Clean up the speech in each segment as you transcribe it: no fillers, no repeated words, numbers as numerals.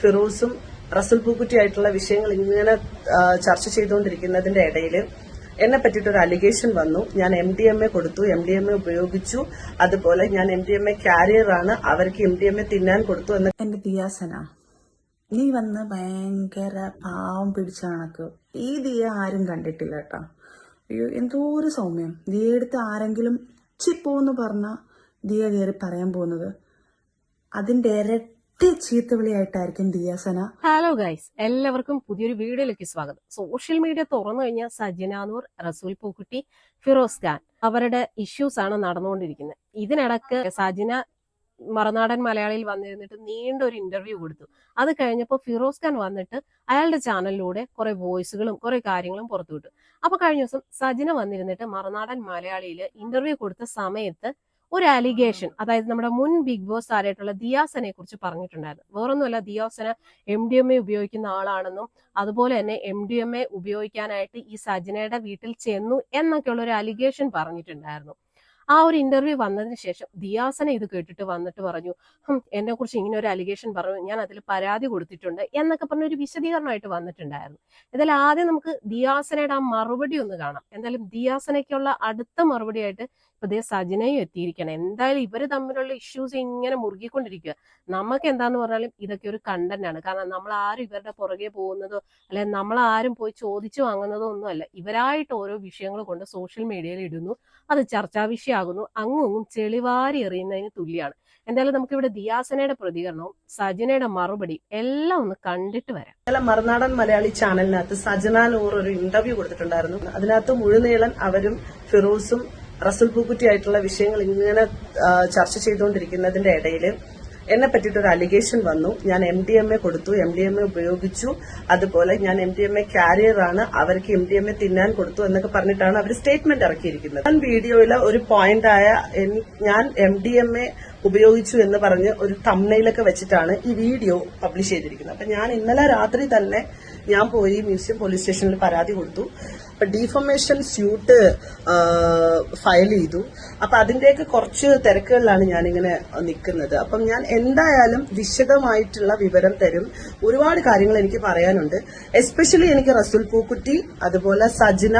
ഫിറോസും റസൂൽ പൂക്കുറ്റിയായിട്ടുള്ള വിഷയങ്ങൾ ഇങ്ങനെ ചർച്ച ചെയ്തുകൊണ്ടിരിക്കുന്നതിന്റെ ഇടയിൽ എന്നെ പറ്റിയിട്ടൊരു അലിഗേഷൻ വന്നു. ഞാൻ MDMA കൊടുത്തു, MDMA ഉപയോഗിച്ചു, അതുപോലെ ഞാൻ MDMA കാരിയറാണ്, അവർക്ക് MDMA തിന്നാൻ കൊടുത്തു എന്ന്. എന്റെ ദിയാസന, നീ വന്ന് ഭയങ്കര പാവം പിടിച്ച കണക്ക് ഈ ദിയ ആരും കണ്ടിട്ടില്ല കേട്ടോ. അയ്യോ, എന്തോ ഒരു സൗമ്യം. ദിയയെടുത്ത് ആരെങ്കിലും ചിപ്പോന്ന് പറഞ്ഞ ദിയ കയറി പറയാൻ പോകുന്നത് അതിന്റെ ഇരട്ടി ചീത്തവിളിയായിട്ടായിരിക്കും ദിയാസന. ഹലോ ഗൈസ്, എല്ലാവർക്കും പുതിയൊരു വീഡിയോയിലേക്ക് സ്വാഗതം. സോഷ്യൽ മീഡിയ തുറന്നു കഴിഞ്ഞാൽ സജന നൂർ, റസൂൽ പൂക്കുട്ടി, ഫിറോസ് ഖാൻ അവരുടെ ഇഷ്യൂസ് ആണ് നടന്നുകൊണ്ടിരിക്കുന്നത്. ഇതിനിടക്ക് സജന മറുനാടൻ മലയാളിയിൽ വന്നിരുന്നിട്ട് നീണ്ട ഒരു ഇന്റർവ്യൂ കൊടുത്തു. അത് കഴിഞ്ഞപ്പോൾ ഫിറോസ് ഖാൻ വന്നിട്ട് അയാളുടെ ചാനലിലൂടെ കുറെ വോയിസുകളും കുറെ കാര്യങ്ങളും പുറത്തുവിട്ടു. അപ്പൊ കഴിഞ്ഞ ദിവസം സജന വന്നിരുന്നിട്ട് മറുനാടൻ മലയാളിയിൽ ഇന്റർവ്യൂ കൊടുത്ത സമയത്ത് ഒരു അലിഗേഷൻ, അതായത് നമ്മുടെ മുൻ ബിഗ് ബോസ് ആരായിട്ടുള്ള ദിയാസനെ കുറിച്ച് പറഞ്ഞിട്ടുണ്ടായിരുന്നു. വേറൊന്നുമല്ല, ദിയാസന MDMA ഉപയോഗിക്കുന്ന ആളാണെന്നും അതുപോലെ തന്നെ MDMA ഉപയോഗിക്കാനായിട്ട് ഈ സജനയുടെ വീട്ടിൽ ചെന്നു എന്നൊക്കെയുള്ള ഒരു അലിഗേഷൻ പറഞ്ഞിട്ടുണ്ടായിരുന്നു. ആ ഒരു ഇന്റർവ്യൂ വന്നതിന് ശേഷം ദിയാസന ഇത് കേട്ടിട്ട് വന്നിട്ട് പറഞ്ഞു, എന്നെ കുറിച്ച് ഇങ്ങനെ ഒരു അലിഗേഷൻ പറഞ്ഞു, ഞാൻ അതിൽ പരാതി കൊടുത്തിട്ടുണ്ട് എന്നൊക്കെ പറഞ്ഞൊരു വിശദീകരണമായിട്ട് വന്നിട്ടുണ്ടായിരുന്നു. എന്തായാലും ആദ്യം നമുക്ക് ദിയാസനയുടെ ആ മറുപടി ഒന്ന് കാണാം. എന്തായാലും ദിയാസനയ്ക്കുള്ള അടുത്ത മറുപടിയായിട്ട് ഇപ്പൊ ദേ സജനയും എത്തിയിരിക്കണം. എന്തായാലും ഇവര് തമ്മിലുള്ള ഇഷ്യൂസ് ഇങ്ങനെ മുറുകിക്കൊണ്ടിരിക്കുക. നമുക്ക് എന്താന്ന് പറഞ്ഞാലും ഇതൊക്കെ ഒരു കണ്ടന്റ് ആണ്. കാരണം നമ്മൾ ആരും ഇവരുടെ പുറകെ പോകുന്നതോ അല്ലെങ്കിൽ നമ്മൾ ആരും പോയി ചോദിച്ചു വാങ്ങുന്നതോ ഒന്നുമല്ല. ഇവരായിട്ട് ഓരോ വിഷയങ്ങൾ കൊണ്ട് സോഷ്യൽ മീഡിയയിൽ ഇടുന്നു, അത് ചർച്ചാ വിഷയമാകുന്നു, അങ്ങും ചെളിവാരി എറിയുന്നതിന് തുല്യമാണ്. എന്തായാലും നമുക്ക് ഇവിടെ ദിയാസനയുടെ പ്രതികരണവും സജനയുടെ മറുപടിയും എല്ലാം ഒന്ന് കണ്ടിട്ട് വരാം. മറുനാടൻ മലയാളി ചാനലിനകത്ത് സജന നൂർ ഒരു ഇന്റർവ്യൂ കൊടുത്തിട്ടുണ്ടായിരുന്നു. അതിനകത്ത് മുഴുനീളൻ അവരും ഫിറോസും റസൂൽ പൂക്കുറ്റിയായിട്ടുള്ള വിഷയങ്ങൾ ഇങ്ങനെ ചർച്ച ചെയ്തുകൊണ്ടിരിക്കുന്നതിന്റെ ഇടയിൽ എന്നെ പറ്റിയിട്ടൊരു അലിഗേഷൻ വന്നു. ഞാൻ MDMA കൊടുത്തു, MDMA ഉപയോഗിച്ചു, അതുപോലെ ഞാൻ MDMA കാരിയറാണ്, അവർക്ക് MDMA തിന്നാൻ കൊടുത്തു എന്നൊക്കെ പറഞ്ഞിട്ടാണ് അവർ സ്റ്റേറ്റ്മെന്റ് ഇറക്കിയിരിക്കുന്നത്. ഞാൻ വീഡിയോയിലെ ഒരു പോയിന്റായ ഞാൻ MDMA ഉപയോഗിച്ചു എന്ന് പറഞ്ഞ് ഒരു തംബ്നെയിലൊക്കെ വെച്ചിട്ടാണ് ഈ വീഡിയോ പബ്ലിഷ് ചെയ്തിരിക്കുന്നത്. അപ്പൊ ഞാൻ ഇന്നലെ രാത്രി തന്നെ ഞാൻ പോയി മ്യൂസിയം പോലീസ് സ്റ്റേഷനിൽ പരാതി കൊടുത്തു. അപ്പൊ ഡീഫമേഷൻ സ്യൂട്ട് ഫയൽ ചെയ്തു. അപ്പൊ അതിന്റെയൊക്കെ കുറച്ച് തിരക്കുകളിലാണ് ഞാനിങ്ങനെ നിൽക്കുന്നത്. അപ്പം ഞാൻ എന്തായാലും വിശദമായിട്ടുള്ള വിവരം തരും. ഒരുപാട് കാര്യങ്ങൾ എനിക്ക് പറയാനുണ്ട്. എസ്പെഷ്യലി എനിക്ക് റസൂൽ പൂക്കുറ്റി അതുപോലെ സജന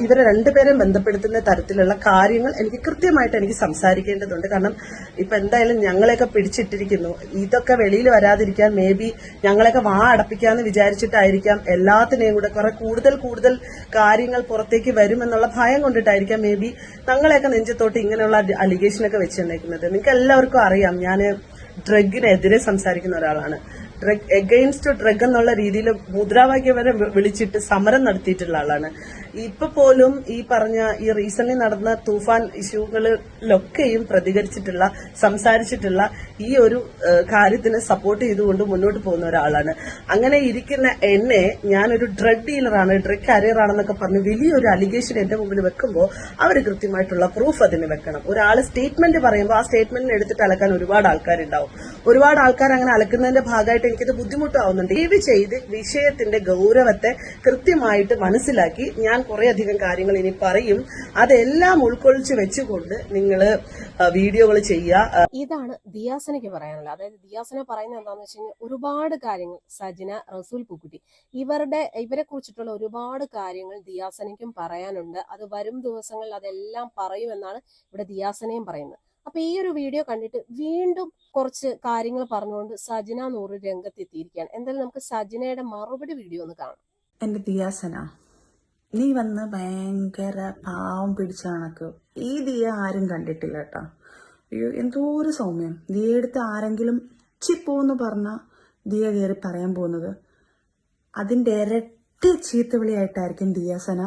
ഇവരെ രണ്ടുപേരെയും ബന്ധപ്പെടുത്തുന്ന തരത്തിലുള്ള കാര്യങ്ങൾ എനിക്ക് കൃത്യമായിട്ട് എനിക്ക് സംസാരിക്കേണ്ടതുണ്ട്. കാരണം ഇപ്പൊ എന്തായാലും ഞങ്ങളെയൊക്കെ പിടിച്ചിട്ടിരിക്കുന്നു. ഇതൊക്കെ വെളിയിൽ വരാതിരിക്കാൻ മേ ബി ഞങ്ങളെയൊക്കെ അടപ്പിക്കാന്ന് വിചാരിച്ചിട്ടായിരിക്കാം, എല്ലാത്തിനെയും കൂടെ കുറെ കൂടുതൽ കാര്യങ്ങൾ പുറത്തേക്ക് വരുമെന്നുള്ള ഭയം കൊണ്ടിട്ടായിരിക്കാം മേ ബി ഞങ്ങളെയൊക്കെ നെഞ്ചത്തോട്ട് ഇങ്ങനെയുള്ള അലിഗേഷനൊക്കെ വെച്ചിട്ടുണ്ടെക്കുന്നത്. നിങ്ങൾക്ക് എല്ലാവർക്കും അറിയാം, ഞാൻ ഡ്രഗിനെതിരെ സംസാരിക്കുന്ന ഒരാളാണ്. ഡ്രഗ് എഗെയിൻസ്റ്റ് ഡ്രഗ് എന്നുള്ള രീതിയിൽ മുദ്രാവാക്യം വരെ വിളിച്ചിട്ട് സമരം നടത്തിയിട്ടുള്ള ആളാണ്. ഇപ്പൊ പോലും ഈ പറഞ്ഞ ഈ റീസെന്റ് നടന്ന തൂഫാൻ ഇഷ്യൂകളിലൊക്കെയും പ്രതികരിച്ചിട്ടുള്ള സംസാരിച്ചിട്ടുള്ള ഈ ഒരു കാര്യത്തിന് സപ്പോർട്ട് ചെയ്തുകൊണ്ട് മുന്നോട്ട് പോകുന്ന ഒരാളാണ്. അങ്ങനെ ഇരിക്കുന്ന എന്നെ ഞാനൊരു ഡ്രഗ് ഡീലറാണ്, ഡ്രഗ് കാരിയറാണെന്നൊക്കെ പറഞ്ഞ് വലിയൊരു അലിഗേഷൻ എന്റെ മുമ്പിൽ വെക്കുമ്പോൾ അവർ കൃത്യമായിട്ടുള്ള പ്രൂഫ് അതിന് വെക്കണം. ഒരാൾ സ്റ്റേറ്റ്മെന്റ് പറയുമ്പോൾ ആ സ്റ്റേറ്റ്മെന്റിന് എടുത്തിട്ട് അലക്കാൻ ഒരുപാട് ആൾക്കാരുണ്ടാവും. ഒരുപാട് ആൾക്കാർ അങ്ങനെ അലക്കുന്നതിന്റെ ഭാഗമായിട്ട് എനിക്കിത് ബുദ്ധിമുട്ടാവുന്നുണ്ട്. ദയവ് ചെയ്ത് വിഷയത്തിന്റെ ഗൗരവത്തെ കൃത്യമായിട്ട് മനസ്സിലാക്കി ഞാൻ കുറേയധികം കാര്യങ്ങൾ ഇനി പറയും. അതെല്ലാം ഉൾക്കൊള്ളിച്ച് വെച്ചുകൊണ്ട് നിങ്ങൾ വീഡിയോകൾ ചെയ്യുക. ഇതാണ് ദിയാസനയ്ക്ക് പറയാനുള്ളത്. അതായത് ദിയാസന പറയുന്നത് എന്താണെന്ന് വെച്ച് കഴിഞ്ഞാൽ ഒരുപാട് കാര്യങ്ങൾ സജന, റസൂൽ പൂക്കുട്ടി ഇവരെ കുറിച്ചിട്ടുള്ള ഒരുപാട് കാര്യങ്ങൾ ദിയാസനയ്ക്കും പറയാനുണ്ട്. അത് വരും ദിവസങ്ങളിൽ അതെല്ലാം പറയുമെന്നാണ് ഇവിടെ ദിയാസനയും പറയുന്നത്. അപ്പൊ ഈ ഒരു വീഡിയോ കണ്ടിട്ട് വീണ്ടും കുറച്ച് കാര്യങ്ങൾ പറഞ്ഞുകൊണ്ട് സജന നൂറ് രംഗത്തെത്തിയിരിക്കുകയാണ്. എന്തായാലും നമുക്ക് സജനയുടെ മറുപടി വീഡിയോ ഒന്ന് കാണാം. എന്റെ ദിയാസന, നീ വന്ന് ഭയങ്കര പാവം പിടിച്ച കണക്ക് ഈ ദിയ ആരും കണ്ടിട്ടില്ല കേട്ടോ. അയ്യോ, എന്തോ ഒരു സൗമ്യം. ദിയയെടുത്ത് ആരെങ്കിലും ചിപ്പോന്ന് പറഞ്ഞ ദിയ കയറി പറയാൻ പോകുന്നത് അതിന്റെ ഇരട്ടി ചീത്തവിളിയായിട്ടായിരിക്കും ദിയാസന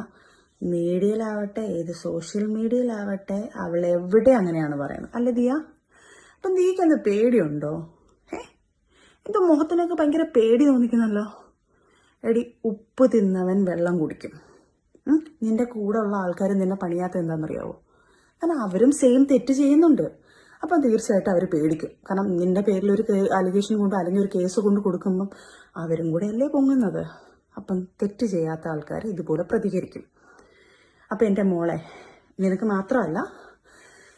മീഡിയയിലാവട്ടെ ഏത് സോഷ്യൽ മീഡിയയിലാവട്ടെ അവൾ എവിടെ അങ്ങനെയാണ് പറയുന്നത്. അല്ലേ ദിയ? അപ്പം ദിയക്കെന്ത് പേടിയുണ്ടോ? എന്തോ മുഖത്തിനൊക്കെ ഭയങ്കര പേടി തോന്നിക്കുന്നല്ലോ. എടി, ഉപ്പ് തിന്നവൻ വെള്ളം കുടിക്കും. നിന്റെ കൂടെ ഉള്ള ആൾക്കാർ നിന്നെ പണിയാത്ത എന്താണെന്നറിയാവോ? കാരണം അവരും സെയിം തെറ്റ് ചെയ്യുന്നുണ്ട്. അപ്പം തീർച്ചയായിട്ടും അവർ പേടിക്കും. കാരണം നിന്റെ പേരിൽ ഒരു അലിഗേഷൻ കൊണ്ട് അല്ലെങ്കിൽ ഒരു കേസ് കൊണ്ട് കൊടുക്കുമ്പം അവരും കൂടെ അല്ലേ പൊങ്ങുന്നത്. അപ്പം തെറ്റ് ചെയ്യാത്ത ആൾക്കാർ ഇതുപോലെ പ്രതികരിക്കും. അപ്പം എൻ്റെ മോളെ, നിനക്ക് മാത്രമല്ല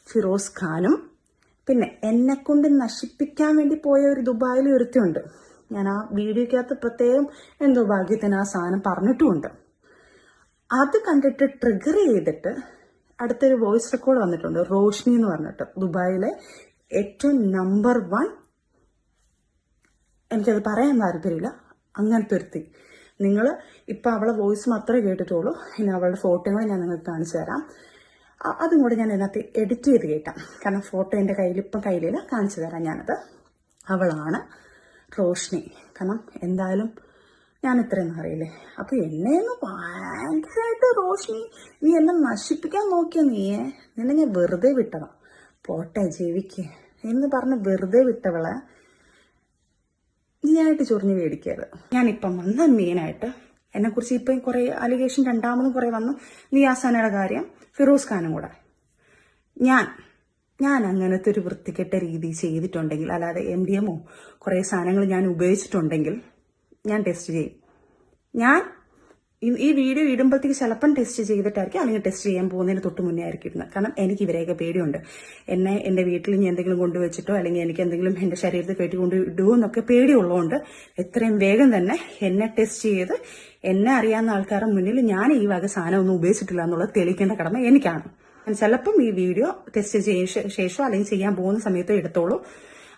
ഫിറോസ് ഖാനും പിന്നെ എന്നെക്കൊണ്ട് നശിപ്പിക്കാൻ വേണ്ടി പോയ ഒരു ദുബായിൽ ഒരുത്തിയുണ്ട്. ഞാൻ ആ വീഡിയോക്കകത്ത് പ്രത്യേകം എന്തോ ഭാഗ്യത്തിന് ആ സാധനം പറഞ്ഞിട്ടുമുണ്ട്. അത് കണ്ടിട്ട് ട്രിഗർ ചെയ്തിട്ട് അടുത്തൊരു വോയിസ് റെക്കോർഡ് വന്നിട്ടുണ്ട്. റോഷ്നി എന്ന് പറഞ്ഞിട്ട് ദുബായിലെ ഏറ്റവും നമ്പർ 1, എനിക്കത് പറയാൻ താല്പര്യമില്ല, അങ്ങനത്തെ ഒരുത്തി. നിങ്ങൾ ഇപ്പം അവളെ വോയിസ് മാത്രമേ കേട്ടിട്ടുള്ളൂ. ഇനി അവളുടെ ഫോട്ടോകൾ ഞാൻ നിങ്ങൾക്ക് കാണിച്ചു തരാം. അതും കൂടെ ഞാൻ ഇതിനകത്ത് എഡിറ്റ് ചെയ്ത് കേട്ടാം. കാരണം ഫോട്ടോ എൻ്റെ കയ്യിലില്ല, കാണിച്ചു തരാം ഞാനത്. അവളാണ് റോഷ്നി. കാരണം എന്തായാലും ഞാൻ ഇത്രയൊന്നും അറിയില്ലേ. അപ്പൊ എന്നെയൊന്ന് ഭയങ്കരമായിട്ട് റോഷ്നി നീ എന്നെ നശിപ്പിക്കാൻ നോക്കിയ നിന്നെ ഞാൻ വെറുതെ വിട്ടതാ, പോട്ടെ ജീവിക്ക് എന്ന് പറഞ്ഞ് വെറുതെ വിട്ടവളെ നീയായിട്ട് ചൊറിഞ്ഞ് മേടിക്കരുത്. ഞാനിപ്പം വന്ന മെയിനായിട്ട് എന്നെക്കുറിച്ച് ഇപ്പം കുറെ അലിഗേഷൻ രണ്ടാമതും കുറെ വന്നു. നിയാസാനയുടെ കാര്യം, ഫിറോസ് ഖാനും കൂടെ. ഞാൻ അങ്ങനത്തെ ഒരു വൃത്തികെട്ട രീതി ചെയ്തിട്ടുണ്ടെങ്കിൽ, അല്ലാതെ MDMO കുറെ സാധനങ്ങൾ ഞാൻ ഉപയോഗിച്ചിട്ടുണ്ടെങ്കിൽ ഞാൻ ടെസ്റ്റ് ചെയ്യും. ഞാൻ ഈ വീഡിയോ ഇടുമ്പോഴത്തേക്ക് ചിലപ്പം ടെസ്റ്റ് ചെയ്തിട്ടായിരിക്കും, അല്ലെങ്കിൽ ടെസ്റ്റ് ചെയ്യാൻ പോകുന്നതിന് തൊട്ട് മുന്നേ ആയിരിക്കും ഇരുന്നത്. കാരണം എനിക്ക് ഇവരെയൊക്കെ പേടിയുണ്ട്. എന്നെ എൻ്റെ വീട്ടിൽ ഇനി എന്തെങ്കിലും കൊണ്ടുവച്ചിട്ടോ അല്ലെങ്കിൽ എനിക്ക് എന്തെങ്കിലും എൻ്റെ ശരീരത്തിൽ കയറ്റിക്കൊണ്ട് ഇടുമോ എന്നൊക്കെ പേടിയുള്ളതുകൊണ്ട് എത്രയും വേഗം തന്നെ എന്നെ ടെസ്റ്റ് ചെയ്ത് എന്നെ അറിയാവുന്ന ആൾക്കാരുടെ മുന്നിൽ ഞാൻ ഈ വക സാധനം ഒന്നും ഉപയോഗിച്ചിട്ടില്ല എന്നുള്ളത് തെളിയിക്കേണ്ട കടമ എനിക്കാണ്. ചിലപ്പം ഈ വീഡിയോ ടെസ്റ്റ് ചെയ്ത ശേഷം അല്ലെങ്കിൽ ചെയ്യാൻ പോകുന്ന സമയത്ത് എടുത്തോളൂ.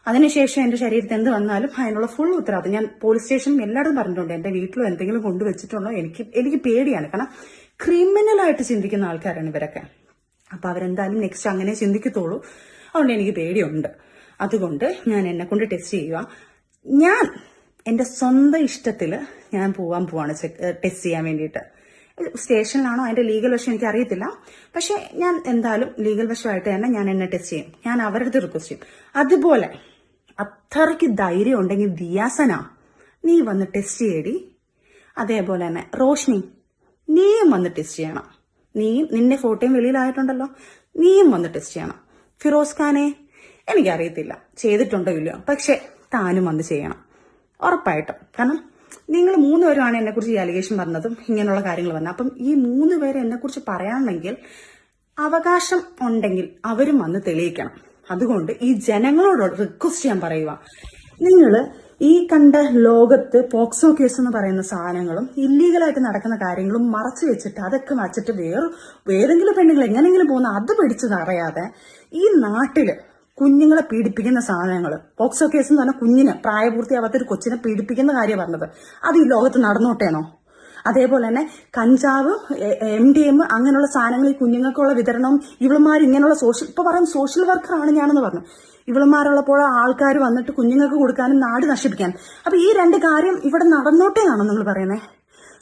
അതിനുശേഷം എന്റെ ശരീരത്തിൽ എന്ത് വന്നാലും അതിനുള്ള ഫുൾ ഉത്തരവാദിത്വം ഞാൻ പോലീസ് സ്റ്റേഷനിൽ എല്ലായിടും പറഞ്ഞിട്ടുണ്ട്. എന്റെ വീട്ടിലോ എന്തെങ്കിലും കൊണ്ടുവച്ചിട്ടുണ്ടോ എനിക്ക് പേടിയാണ്. കാരണം ക്രിമിനലായിട്ട് ചിന്തിക്കുന്ന ആൾക്കാരാണ് ഇവരൊക്കെ. അപ്പൊ അവരെന്തായാലും നെക്സ്റ്റ് അങ്ങനെ ചിന്തിക്കത്തുള്ളൂ. അതുകൊണ്ട് എനിക്ക് പേടിയുണ്ട്. അതുകൊണ്ട് ഞാൻ എന്നെ കൊണ്ട് ടെസ്റ്റ് ചെയ്യുക. ഞാൻ എന്റെ സ്വന്തം ഇഷ്ടത്തില് ഞാൻ പോവാണ് ടെസ്റ്റ് ചെയ്യാൻ വേണ്ടിയിട്ട്. സ്റ്റേഷനിലാണോ അതിന്റെ ലീഗൽ വശം എനിക്ക് അറിയത്തില്ല. പക്ഷെ ഞാൻ എന്തായാലും ലീഗൽ വശമായിട്ട് തന്നെ ഞാൻ എന്നെ ടെസ്റ്റ് ചെയ്യും. ഞാൻ അവരുടെ അടുത്ത് റിക്വസ്റ്റ് ചെയ്യും. അതുപോലെ അത്രയ്ക്ക് ധൈര്യം ഉണ്ടെങ്കിൽ ദിയാസന നീ വന്ന് ടെസ്റ്റ് ചെയ്യടി. അതേപോലെ തന്നെ റോഷ്നി നീയും വന്ന് ടെസ്റ്റ് ചെയ്യണം. നിന്റെ ഫോട്ടോയും വെളിയിലായിട്ടുണ്ടല്ലോ, നീയും വന്ന് ടെസ്റ്റ് ചെയ്യണം. ഫിറോസ് ഖാനെ എനിക്കറിയത്തില്ല ചെയ്തിട്ടുണ്ടോ ഇല്ലയോ, പക്ഷെ താനും വന്ന് ചെയ്യണം ഉറപ്പായിട്ടും. കാരണം നിങ്ങൾ 3 പേരുമാണ് എന്നെക്കുറിച്ച് ഈ അലിഗേഷൻ പറഞ്ഞതും ഇങ്ങനെയുള്ള കാര്യങ്ങൾ പറഞ്ഞത്. അപ്പം ഈ 3 പേര് എന്നെക്കുറിച്ച് പറയാണെങ്കിൽ അവകാശം ഉണ്ടെങ്കിൽ അവരും വന്ന് തെളിയിക്കണം. അതുകൊണ്ട് ഈ ജനങ്ങളോട് റിക്വസ്റ്റ് ചെയ്യാൻ പറയുക, നിങ്ങൾ ഈ കണ്ട ലോകത്ത് പോക്സോ കേസ് എന്ന് പറയുന്ന സാധനങ്ങളും ഇല്ലീഗലായിട്ട് നടക്കുന്ന കാര്യങ്ങളും മറച്ചു വെച്ചിട്ട് അതൊക്കെ വച്ചിട്ട് വേറെങ്കിലും പെണ്ണുങ്ങൾ എങ്ങനെങ്കിലും പോകുന്ന അത് പിടിച്ചത് അറിയാതെ ഈ നാട്ടില് കുഞ്ഞുങ്ങളെ പീഡിപ്പിക്കുന്ന സാധനങ്ങൾ, പോക്സോ കേസ് എന്ന് പറഞ്ഞാൽ കുഞ്ഞിന് പ്രായപൂർത്തിയാവാത്ത ഒരു കൊച്ചിനെ പീഡിപ്പിക്കുന്ന കാര്യം പറഞ്ഞത്, അത് ഈ ലോകത്ത് നടന്നോട്ടേനോ? അതേപോലെ തന്നെ കഞ്ചാവ്, MDM അങ്ങനെയുള്ള സാധനങ്ങൾ ഈ കുഞ്ഞുങ്ങൾക്കുള്ള വിതരണവും ഇവളുമാർ ഇങ്ങനെയുള്ള ഇപ്പൊ പറയും സോഷ്യൽ വർക്കറാണ് ഞാനെന്ന് പറഞ്ഞു. ഇവളുമാരുള്ളപ്പോൾ ആൾക്കാർ വന്നിട്ട് കുഞ്ഞുങ്ങൾക്ക് കൊടുക്കാനും നാട് നശിപ്പിക്കാനും. അപ്പൊ ഈ 2 കാര്യം ഇവിടെ നടന്നോട്ടേയാണോ നിങ്ങൾ പറയുന്നത്?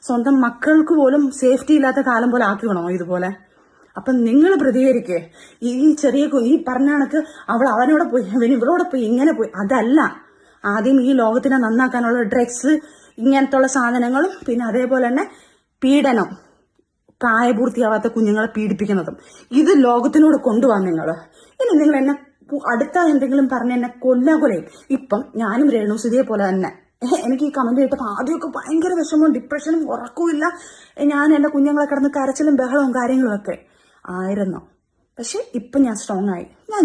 സ്വന്തം മക്കൾക്ക് പോലും സേഫ്റ്റി ഇല്ലാത്ത കാലം പോലെ ആക്കിക്കണോ ഇതുപോലെ? അപ്പം നിങ്ങൾ പ്രതികരിക്കേ. ഈ ചെറിയ ഈ പറഞ്ഞ കണക്ക് അവനോടെ പോയി ഇവളോടെ പോയി ഇങ്ങനെ പോയി, അതല്ല. ആദ്യം ഈ ലോകത്തിനെ നന്നാക്കാനുള്ള ഡ്രഗ്സ് ഇങ്ങനത്തുള്ള സാധനങ്ങളും പിന്നെ അതേപോലെ തന്നെ പീഡനം, പ്രായപൂർത്തിയാവാത്ത കുഞ്ഞുങ്ങളെ പീഡിപ്പിക്കുന്നതും ഇത് ലോകത്തിനോട് കൊണ്ടുപോകാൻ നിങ്ങൾ. ഇനി നിങ്ങൾ എന്നെ അടുത്ത എന്തെങ്കിലും പറഞ്ഞ് എന്നെ കൊല്ലയും. ഇപ്പം ഞാനും രേണുസുതിയെ പോലെ തന്നെ എനിക്ക് ഈ കമന്റ് കേട്ടപ്പോൾ ആദ്യമൊക്കെ ഭയങ്കര വിഷമവും ഡിപ്രഷനും ഉറക്കവുമില്ല. ഞാൻ എന്റെ കുഞ്ഞുങ്ങളെ കിടന്ന് കരച്ചിലും ബഹളവും കാര്യങ്ങളും ഒക്കെ ആയിരുന്നു. പക്ഷെ ഇപ്പൊ ഞാൻ സ്ട്രോങ് ആയി. ഞാൻ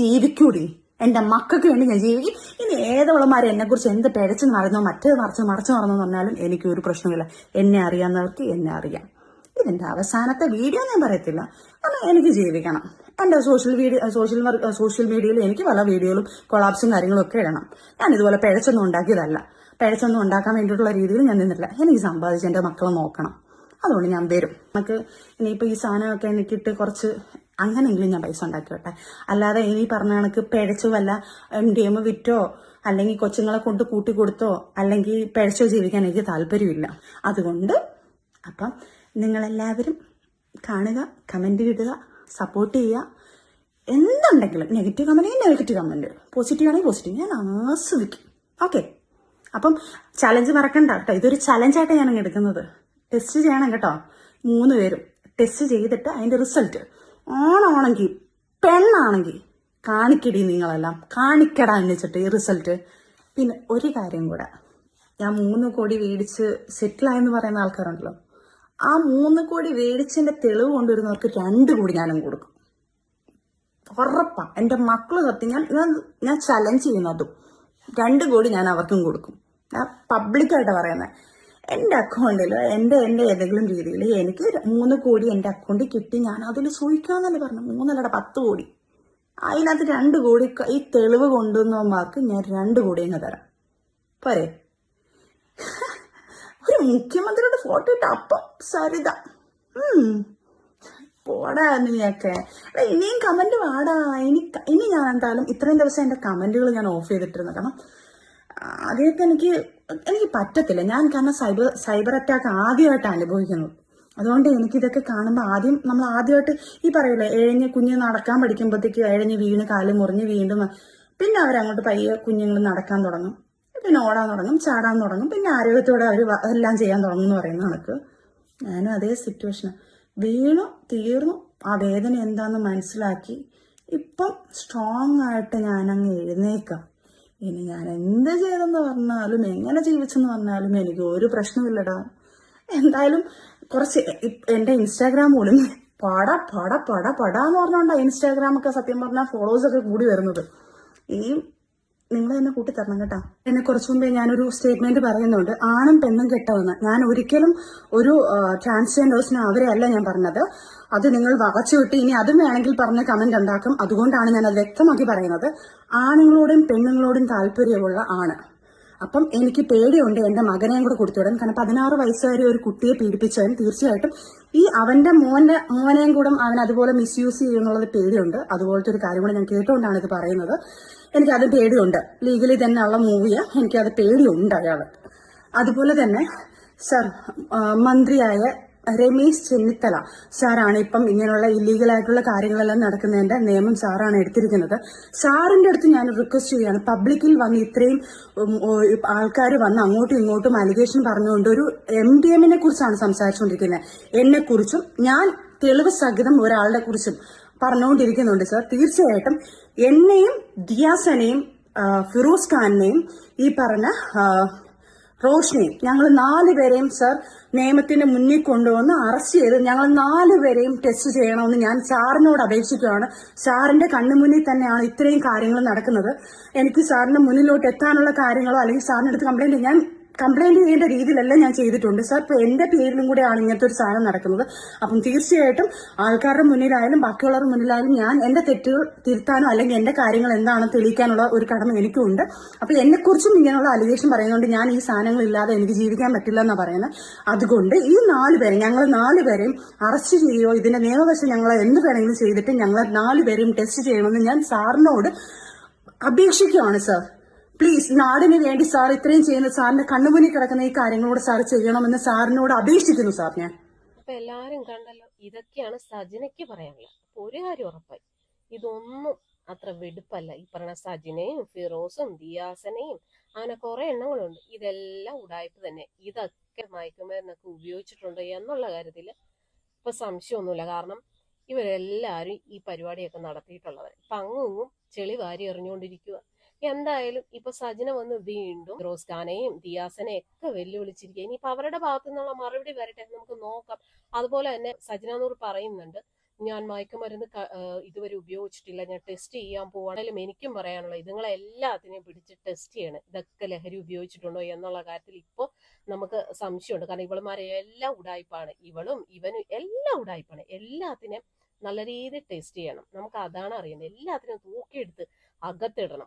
ജീവിക്കൂടി. എന്റെ മക്കൾക്ക് വേണ്ടി ഞാൻ ജീവിക്കും. ഇനി ഏതവളമാരെ എന്നെ കുറിച്ച് എന്ത് പിഴച്ചു നടന്നോ മറിച്ച് നടന്നു പറഞ്ഞാലും എനിക്ക് ഒരു പ്രശ്നമില്ല. എന്നെ അറിയാവുന്നവർക്ക് എന്നെ അറിയാം. ഇതിന്റെ അവസാനത്തെ വീഡിയോ ഞാൻ പറയത്തില്ല. കാരണം എനിക്ക് ജീവിക്കണം. എന്റെ സോഷ്യൽ മീഡിയയിൽ എനിക്ക് പല വീഡിയോകളും കൊളാപ്സും കാര്യങ്ങളും ഒക്കെ ഇടണം. ഞാൻ ഇതുപോലെ പിഴച്ചൊന്നും ഉണ്ടാക്കിയതല്ല. പിഴച്ചൊന്നും ഉണ്ടാക്കാൻ വേണ്ടിയിട്ടുള്ള രീതിയിൽ ഞാൻ നിന്നിട്ടില്ല. എനിക്ക് സമ്പാദിച്ച് എന്റെ മക്കളെ നോക്കണം. അതുകൊണ്ട് ഞാൻ വരും. നമുക്ക് ഇനിയിപ്പോ ഈ സാധനമൊക്കെ എനിക്കിട്ട് കുറച്ച് അങ്ങനെയെങ്കിലും ഞാൻ പൈസ ഉണ്ടാക്കിയോട്ടെ. അല്ലാതെ ഇനി പറഞ്ഞ കണക്ക് പിഴച്ചു വല്ല MDM വിറ്റോ അല്ലെങ്കിൽ കൊച്ചുങ്ങളെ കൊണ്ട് കൂട്ടിക്കൊടുത്തോ അല്ലെങ്കിൽ പിഴച്ചോ ജീവിക്കാൻ എനിക്ക് താല്പര്യമില്ല. അതുകൊണ്ട് അപ്പം നിങ്ങളെല്ലാവരും കാണുക, കമന്റ് ഇടുക, സപ്പോർട്ട് ചെയ്യുക. എന്തുണ്ടെങ്കിലും നെഗറ്റീവ് കമന്റ്, പോസിറ്റീവ് ആണെങ്കിൽ പോസിറ്റീവ്, ഞാൻ ആസ്വദിക്കും. ഓക്കെ, അപ്പം ചലഞ്ച് മറക്കണ്ട കേട്ടോ. ഇതൊരു ചലഞ്ചായിട്ട് ഞാൻ അങ്ങ് എടുക്കുന്നത്. ടെസ്റ്റ് ചെയ്യണം കേട്ടോ. 3 പേരും ടെസ്റ്റ് ചെയ്തിട്ട് അതിന്റെ റിസൾട്ട് ആണാണെങ്കിൽ പെണ്ണാണെങ്കിൽ കാണിക്കടി, നിങ്ങളെല്ലാം കാണിക്കടാ എന്നുവെച്ചിട്ട് ഈ റിസൾട്ട്. പിന്നെ ഒരു കാര്യം കൂടെ, ഞാൻ 3 കോടി മേടിച്ച് സെറ്റിലായെന്ന് പറയുന്ന ആൾക്കാരുണ്ടല്ലോ, ആ 3 കോടി മേടിച്ചതിന്റെ തെളിവ് കൊണ്ടുവരുന്നവർക്ക് 2 കോടി ഞാനും കൊടുക്കും. ഉറപ്പാ. എന്റെ മക്കള് സത്യം ഞാൻ ചലഞ്ച് ചെയ്യുന്നതും 2 കോടി ഞാൻ അവർക്കും കൊടുക്കും. ഞാൻ പബ്ലിക്കായിട്ടാണ് പറയുന്നത്. എൻ്റെ അക്കൗണ്ടിൽ എൻ്റെ ഏതെങ്കിലും രീതിയിൽ എനിക്ക് 3 കോടി എൻ്റെ അക്കൗണ്ടിൽ കിട്ടി, ഞാൻ അതിൽ സൂഹിക്കാന്നല്ലേ പറഞ്ഞു. 3 10 കോടി. അതിനകത്ത് 2 കോടി ഈ തെളിവ് കൊണ്ടുവന്നവന്മാർക്ക് ഞാൻ 2 കോടി അങ്ങ് തരാം. പോരെ? ഒരു മുഖ്യമന്ത്രിയുടെ ഫോട്ടോ ഇട്ട് അപ്പം സരിത പോടാ നീയൊക്കെ. ഇനിയും കമന്റ് വാടാ. ഇനി ഞാൻ എന്തായാലും ഇത്രയും ദിവസം എൻ്റെ കമന്റുകൾ ഞാൻ ഓഫ് ചെയ്തിട്ടിരുന്നു. കാരണം ആദ്യമൊക്കെ എനിക്ക് പറ്റത്തില്ല. ഞാൻ കാരണം സൈബർ അറ്റാക്ക് ആദ്യമായിട്ട് അനുഭവിക്കുന്നത്. അതുകൊണ്ട് എനിക്കിതൊക്കെ കാണുമ്പോൾ നമ്മൾ ആദ്യമായിട്ട് ഈ പറയില്ലേ, കുഞ്ഞ് നടക്കാൻ പഠിക്കുമ്പോഴത്തേക്ക് വീണ് കാല് മുറിഞ്ഞ് വീണ്ടും പിന്നെ അവരങ്ങോട്ട് പയ്യെ കുഞ്ഞുങ്ങൾ നടക്കാൻ തുടങ്ങും, പിന്നെ ഓടാൻ തുടങ്ങും, ചാടാൻ തുടങ്ങും, പിന്നെ ആരോഗ്യത്തോടെ അവർ എല്ലാം ചെയ്യാൻ തുടങ്ങും എന്ന് പറയുന്ന കണക്ക് ഞാനും അതേ സിറ്റുവേഷൻ. വീണു തീർന്നു, ആ വേദന എന്താന്ന് മനസ്സിലാക്കി ഇപ്പം സ്ട്രോങ് ആയിട്ട് ഞാനങ്ങ് എഴുന്നേക്കാം. ഇനി ഞാൻ എന്ത് ചെയ്തെന്ന് പറഞ്ഞാലും എങ്ങനെ ജീവിച്ചെന്ന് പറഞ്ഞാലും എനിക്ക് ഒരു പ്രശ്നമില്ലടാ. എന്തായാലും കുറച്ച് എൻ്റെ ഇൻസ്റ്റാഗ്രാം പോലും പടാന്ന് പറഞ്ഞോണ്ടാ ഇൻസ്റ്റാഗ്രാമൊക്കെ സത്യം പറഞ്ഞാൽ ഫോളോവേഴ്സ് ഒക്കെ കൂടി വരുന്നത്. ഈ നിങ്ങൾ എന്നെ കൂട്ടിത്തരണം കേട്ടോ. എന്നെ കുറച്ചു മുമ്പേ ഞാനൊരു സ്റ്റേറ്റ്മെന്റ് പറയുന്നുണ്ട്, ആണും പെണ്ണും കെട്ടവെന്ന്. ഞാൻ ഒരിക്കലും ഒരു ട്രാൻസ്ജെൻഡേഴ്സിന് അവരെ അല്ല ഞാൻ പറഞ്ഞത്. അത് നിങ്ങൾ വകച്ചുവിട്ട് ഇനി അതും വേണമെങ്കിൽ പറഞ്ഞ കമന്റ് ഉണ്ടാക്കും. അതുകൊണ്ടാണ് ഞാൻ അത് വ്യക്തമാക്കി പറയുന്നത്. ആണുങ്ങളോടും പെണ്ണുങ്ങളോടും താല്പര്യമുള്ള ആണ്. അപ്പം എനിക്ക് പേടിയുണ്ട് എന്റെ മകനെയും കൂടെ കൊടുത്തുവിടാൻ. കാരണം 16 വയസ്സുകാരി ഒരു കുട്ടിയെ പീഡിപ്പിച്ചവൻ തീർച്ചയായിട്ടും അവന്റെ മോനെയും കൂടെ അവൻ അതുപോലെ മിസ്യൂസ് ചെയ്യുന്നുള്ളത് പേടിയുണ്ട്. അതുപോലത്തെ ഒരു കാര്യം കൂടെ ഞാൻ കേട്ടുകൊണ്ടാണ് ഇത് പറയുന്നത്. എനിക്കത് പേടിയുണ്ട്. ലീഗലി തന്നെ ഉള്ള മൂവിയാണ്, എനിക്കത് പേടിയുണ്ട് അയാള്. അതുപോലെ തന്നെ സർ, മന്ത്രിയായ രമേശ് ചെന്നിത്തല സാറാണ് ഇപ്പം ഇങ്ങനെയുള്ള ഇല്ലീഗലായിട്ടുള്ള കാര്യങ്ങളെല്ലാം നടക്കുന്നതിന്റെ നിയമം സാറാണ് എടുത്തിരിക്കുന്നത്. സാറിന്റെ അടുത്ത് ഞാൻ റിക്വസ്റ്റ് ചെയ്യാണ്, പബ്ലിക്കിൽ വന്ന് ഇത്രയും ആൾക്കാർ വന്ന് അങ്ങോട്ടും ഇങ്ങോട്ടും അലിഗേഷൻ പറഞ്ഞുകൊണ്ട് ഒരു MDMനെ കുറിച്ചാണ് സംസാരിച്ചുകൊണ്ടിരിക്കുന്നത്. എന്നെ കുറിച്ചും ഞാൻ തെളിവ് സഹിതം ഒരാളുടെ കുറിച്ചും പറഞ്ഞുകൊണ്ടിരിക്കുന്നുണ്ട് സർ. തീർച്ചയായിട്ടും എന്നെയും ദിയാസനെയും ഫിറോസ് ഖാനെയും ഈ പറഞ്ഞ റോഷ്നെയും ഞങ്ങൾ 4 പേരെയും സർ നിയമത്തിന്റെ മുന്നിൽ കൊണ്ടുവന്ന് അറസ്റ്റ് ചെയ്ത് ഞങ്ങൾ 4 പേരെയും ടെസ്റ്റ് ചെയ്യണമെന്ന് ഞാൻ സാറിനോട് അപേക്ഷിക്കുകയാണ്. സാറിന്റെ കണ്ണുമുന്നിൽ തന്നെയാണ് ഇത്രയും കാര്യങ്ങൾ നടക്കുന്നത്. എനിക്ക് സാറിന്റെ മുന്നിലോട്ട് എത്താനുള്ള കാര്യങ്ങളോ അല്ലെങ്കിൽ സാറിന്റെ അടുത്ത് കംപ്ലൈന്റ് ചെയ്യേണ്ട രീതിയിലല്ല ഞാൻ ചെയ്തിട്ടുണ്ട് സാർ. ഇപ്പൊ എന്റെ പേരിലും കൂടെയാണ് ഇങ്ങനത്തെ ഒരു സാധനം നടക്കുന്നത്. അപ്പം തീർച്ചയായിട്ടും ആൾക്കാരുടെ മുന്നിലായാലും ബാക്കിയുള്ളവരുടെ മുന്നിലായാലും ഞാൻ എന്റെ തെറ്റുകൾ തിരുത്താനോ അല്ലെങ്കിൽ എന്റെ കാര്യങ്ങൾ എന്താണെന്ന് തെളിയിക്കാനുള്ള ഒരു കടമ എനിക്കുണ്ട്. അപ്പൊ എന്നെക്കുറിച്ചും ഇങ്ങനെയുള്ള അലിഗേഷൻ പറയുന്നതുകൊണ്ട് ഞാൻ ഈ സാധനങ്ങൾ ഇല്ലാതെ എനിക്ക് ജീവിക്കാൻ പറ്റില്ല എന്നാണ് പറയുന്നത്. അതുകൊണ്ട് ഈ 4 പേരെ ഞങ്ങൾ 4 പേരെയും അറസ്റ്റ് ചെയ്യുകയോ ഇതിന്റെ നിയമവശം ഞങ്ങൾ എന്ത് വേണമെങ്കിലും ചെയ്തിട്ട് ഞങ്ങൾ 4 പേരെയും ടെസ്റ്റ് ചെയ്യണമെന്ന് ഞാൻ സാറിനോട് അപേക്ഷിക്കുകയാണ് സാർ. പ്ലീസ്, നാടിന് വേണ്ടി സാർ ഇത്രയും ചെയ്യുന്ന സാറിന്റെ കണ്ണുമുന്നിൽ കിടക്കുന്ന ഈ കാര്യങ്ങളോട് സാർ ചെയ്യണമെന്ന് സാറിനോട് അപേക്ഷിക്കുന്നു സാർ ഞാൻ. അപ്പൊ എല്ലാരും കണ്ടല്ലോ, ഇതൊക്കെയാണ് സജിനയ്ക്ക് പറയാനുള്ളത്. അപ്പൊ ഒരു കാര്യം ഉറപ്പായി, ഇതൊന്നും അത്ര വെടുപ്പല്ല. ഈ പറഞ്ഞ സജിനയും ഫിറോസും ദിയാസനെയും അങ്ങനെ കുറെ എണ്ണങ്ങളുണ്ട്. ഇതെല്ലാം ഉടായ്പ തന്നെ. ഇതൊക്കെ മയക്കുമരുന്നൊക്കെ ഉപയോഗിച്ചിട്ടുണ്ട് എന്നുള്ള കാര്യത്തിൽ ഇപ്പൊ സംശയമൊന്നുമില്ല. കാരണം ഇവരെല്ലാരും ഈ പരിപാടിയൊക്കെ നടത്തിയിട്ടുള്ളവർ ഇപ്പൊ അങ്ങും ചെളി വാരി എറിഞ്ഞുകൊണ്ടിരിക്കുക. എന്തായാലും ഇപ്പൊ സജിന വന്ന് വീണ്ടും ഫിറോസ് ഖാനെയും ദിയാസനെയും ഒക്കെ വെല്ലുവിളിച്ചിരിക്കുക. ഇനിയിപ്പൊ അവരുടെ ഭാഗത്തു നിന്നുള്ള മറുപടി വരട്ടെ, നമുക്ക് നോക്കാം. അതുപോലെ തന്നെ സജിന നൂർ പറയുന്നുണ്ട്, ഞാൻ മയക്കുമരുന്ന് ഇതുവരെ ഉപയോഗിച്ചിട്ടില്ല, ഞാൻ ടെസ്റ്റ് ചെയ്യാൻ പോവാണെങ്കിലും എനിക്കും പറയാനുള്ള ഇതുങ്ങളെ എല്ലാത്തിനെയും പിടിച്ച് ടെസ്റ്റ് ചെയ്യണം, ഇതൊക്കെ ലഹരി ഉപയോഗിച്ചിട്ടുണ്ടോ എന്നുള്ള കാര്യത്തിൽ ഇപ്പോൾ നമുക്ക് സംശയമുണ്ട്. കാരണം ഇവളുമാരെ എല്ലാം ഉടായ്പാണ്, ഇവളും ഇവനും എല്ലാം ഉടായ്പാണ്. എല്ലാത്തിനെയും നല്ല രീതിയിൽ ടെസ്റ്റ് ചെയ്യണം. നമുക്ക് അതാണ് അറിയുന്നത്. എല്ലാത്തിനും തൂക്കിയെടുത്ത് അകത്തിടണം.